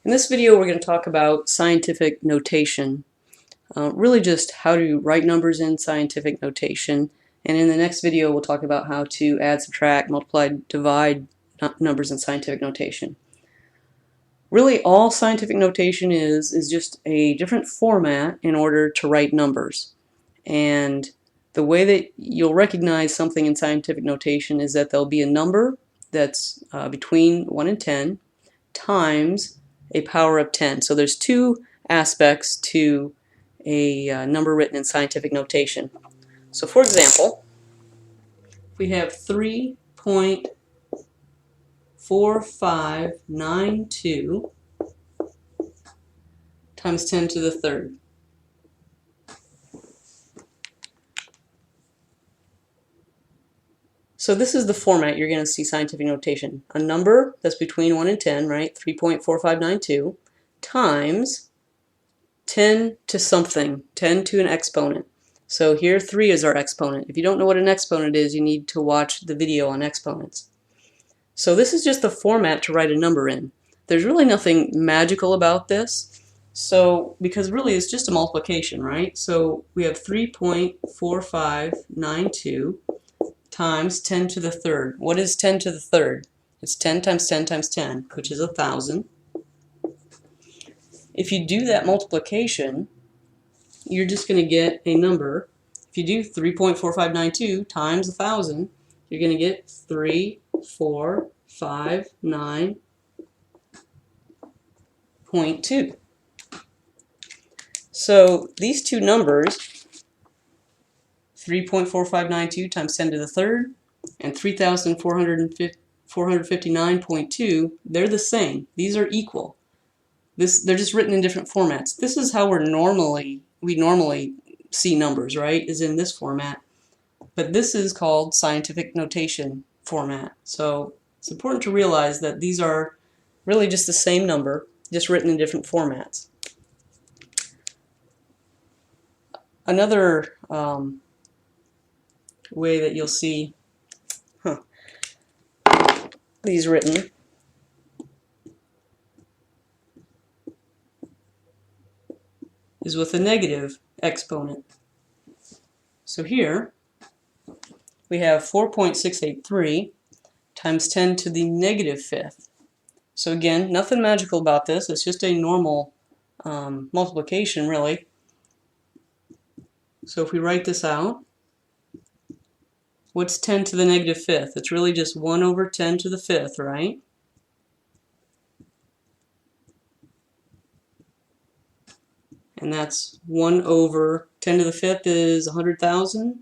In this video, we're going to talk about scientific notation, really just how to write numbers in scientific notation. And in the next video, we'll talk about how to add, subtract, multiply, divide numbers in scientific notation. Really, all scientific notation is just a different format in order to write numbers. And the way that you'll recognize something in scientific notation is that there'll be a number that's between 1 and 10 times a power of 10. So there's two aspects to a number written in scientific notation. So for example, we have 3.4592 times 10 to the third. So this is the format you're going to see scientific notation. A number that's between 1 and 10, right? 3.4592 times 10 to something, 10 to an exponent. So here 3 is our exponent. If you don't know what an exponent is, you need to watch the video on exponents. So this is just the format to write a number in. There's really nothing magical about this. So, because really it's just a multiplication, right? So we have 3.4592 times 10 to the third. What is 10 to the third? It's 10 times 10 times 10, which is 1,000. If you do that multiplication, you're just going to get a number. If you do 3.4592 times 1,000, you're going to get 3459.2. So these two numbers, 3.4592 times 10 to the third and 3,459.2, they're the same. These are equal. They're just written in different formats. This is how we normally see numbers, right? Is in this format. But this is called scientific notation format. So it's important to realize that these are really just the same number, just written in different formats. Another way that you'll see these written is with a negative exponent. So here we have 4.683 times 10 to the negative fifth. So again, nothing magical about this. It's just a normal multiplication, really. So if we write this out, what's 10 to the negative fifth? It's really just 1 over 10 to the fifth, right? And that's 1 over 10 to the fifth is 100,000.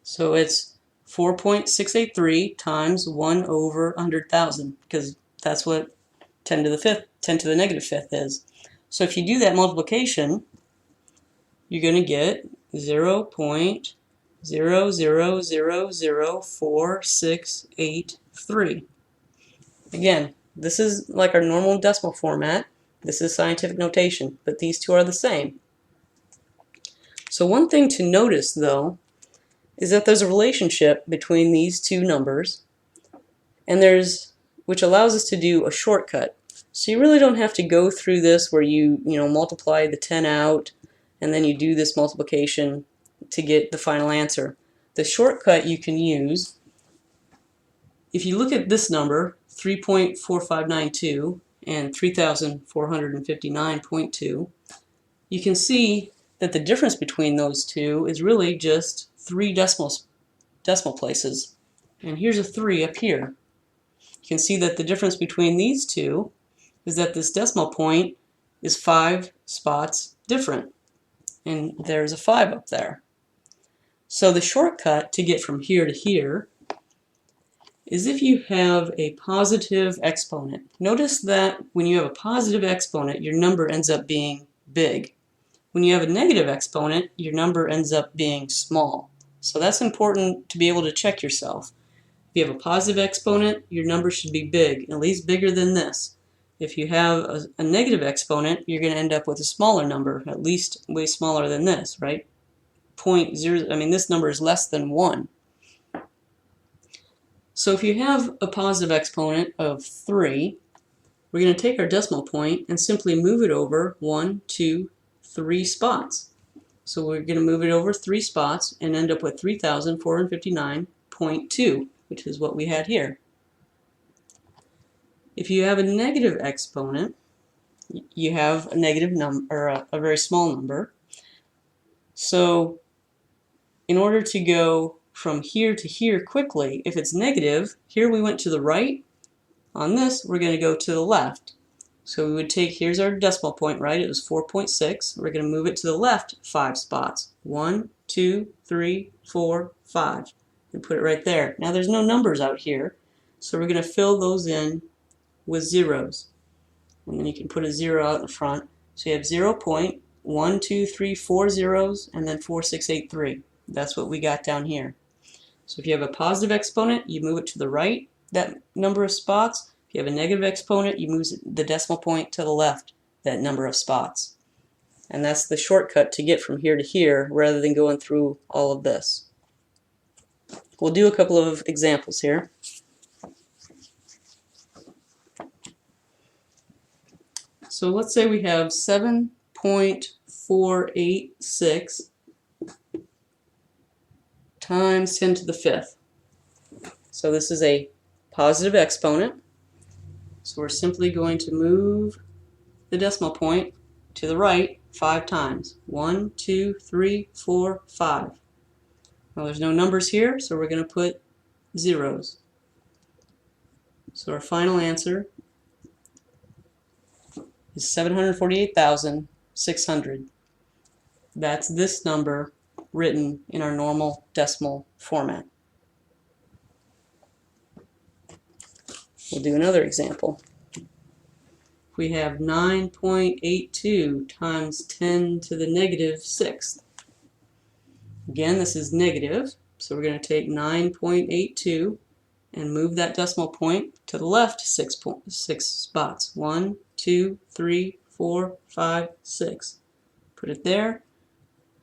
So it's 4.683 times 1 over 100,000, because that's what 10 to the negative fifth is. So if you do that multiplication, you're going to get 0.00004683. Again, this is like our normal decimal format. This is scientific notation, but these two are the same. So one thing to notice, though, is that there's a relationship between these two numbers, and which allows us to do a shortcut. So you really don't have to go through this where you multiply the 10 out and then you do this multiplication to get the final answer. The shortcut you can use, if you look at this number, 3.4592 and 3,459.2, you can see that the difference between those two is really just 3 decimal places. And here's a 3 up here. You can see that the difference between these two is that this decimal point is 5 spots different. And there's a 5 up there. So the shortcut to get from here to here is if you have a positive exponent. Notice that when you have a positive exponent, your number ends up being big. When you have a negative exponent, your number ends up being small. So that's important to be able to check yourself. If you have a positive exponent, your number should be big, at least bigger than this. If you have a negative exponent, you're going to end up with a smaller number, at least way smaller than this, right? 0.0, this number is less than 1. So if you have a positive exponent of 3, we're going to take our decimal point and simply move it over 1, 2, 3 spots. So we're going to move it over 3 spots and end up with 3,459.2, which is what we had here. If you have a negative exponent, you have a negative number, or a very small number. So in order to go from here to here quickly, if it's negative, here we went to the right. On this, we're going to go to the left. So we would take, here's our decimal point, right? It was 4.6. We're going to move it to the left 5 spots. 1, 2, 3, 4, 5. And put it right there. Now there's no numbers out here, so we're going to fill those in with zeros. And then you can put a 0 out in front. So you have 0.1234 zeros and then 4683. That's what we got down here. So if you have a positive exponent, you move it to the right that number of spots. If you have a negative exponent, you move the decimal point to the left that number of spots. And that's the shortcut to get from here to here rather than going through all of this. We'll do a couple of examples here. So let's say we have 7.486 times 10 to the 5th. So this is a positive exponent. So we're simply going to move the decimal point to the right 5 times. 1, 2, 3, 4, 5. Well, there's no numbers here, so we're going to put zeros. So our final answer is 748,600. That's this number written in our normal decimal format. We'll do another example. We have 9.82 times 10 to the negative 6th. Again, this is negative, so we're going to take 9.82 and move that decimal point to the left 6 spots. 1, 2, 3, 4, 5, 6. Put it there.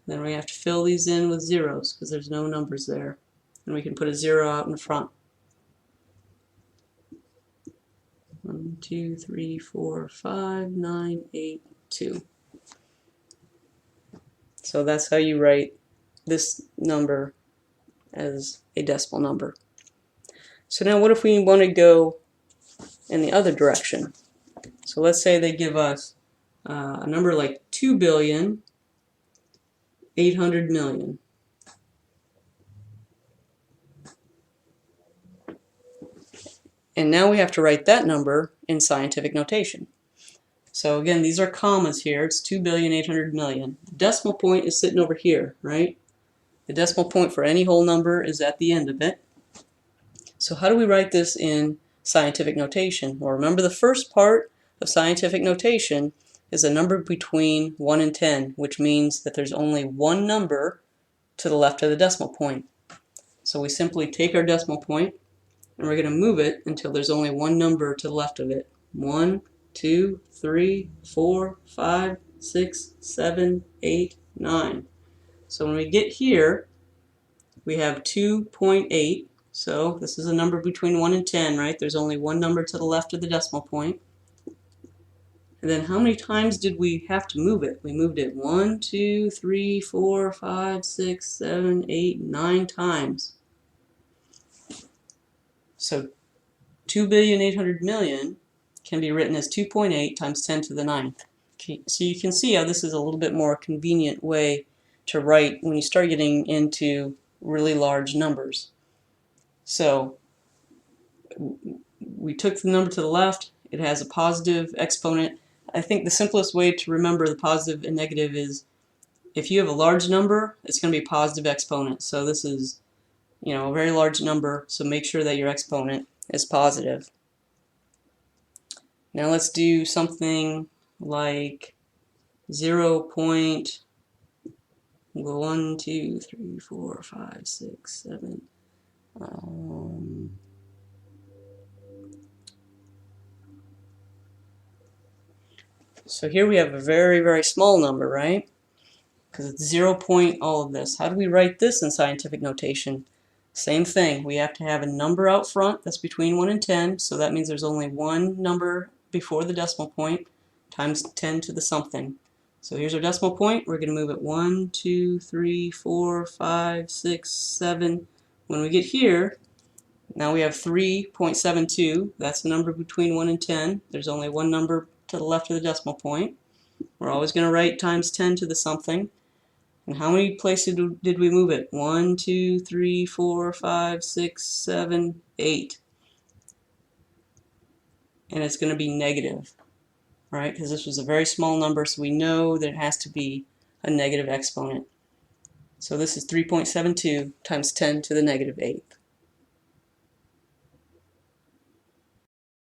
Then we have to fill these in with zeros because there's no numbers there. And we can put a 0 out in front. 1, 2, 3, 4, 5, 9, 8, 2. So that's how you write this number as a decimal number. So now what if we want to go in the other direction? So let's say they give us a number like 2,800,000,000. And now we have to write that number in scientific notation. So again, these are commas here. It's 2,800,000,000. The decimal point is sitting over here, right? The decimal point for any whole number is at the end of it. So how do we write this in scientific notation? Well, remember the first part of scientific notation is a number between 1 and 10, which means that there's only one number to the left of the decimal point. So we simply take our decimal point and we're going to move it until there's only one number to the left of it. 1, 2, 3, 4, 5, 6, 7, 8, 9. So when we get here, we have 2.8. So this is a number between 1 and 10, right? There's only one number to the left of the decimal point. And then how many times did we have to move it? We moved it 1, 2, 3, 4, 5, 6, 7, 8, 9 times. So 2,800,000,000 can be written as 2.8 times 10 to the 9th. Okay, so you can see how this is a little bit more convenient way to write when you start getting into really large numbers. So we took the number to the left. It has a positive exponent. I think the simplest way to remember the positive and negative is if you have a large number, it's going to be a positive exponent. So this is, a very large number, so make sure that your exponent is positive. Now let's do something like 0.1, 2, 3, 4, 5, 6, 7. So here we have a very, very small number, right? Because it's 0 point all of this. How do we write this in scientific notation? Same thing, we have to have a number out front that's between 1 and 10, so that means there's only one number before the decimal point times 10 to the something. So here's our decimal point. We're going to move it 1, 2, 3, 4, 5, 6, 7. When we get here, now we have 3.72. That's the number between 1 and 10. There's only one number to the left of the decimal point. We're always going to write times 10 to the something. And how many places did we move it? 1, 2, 3, 4, 5, 6, 7, 8. And it's going to be negative, right? Because this was a very small number, so we know that it has to be a negative exponent. So this is 3.72 times 10 to the negative 8th.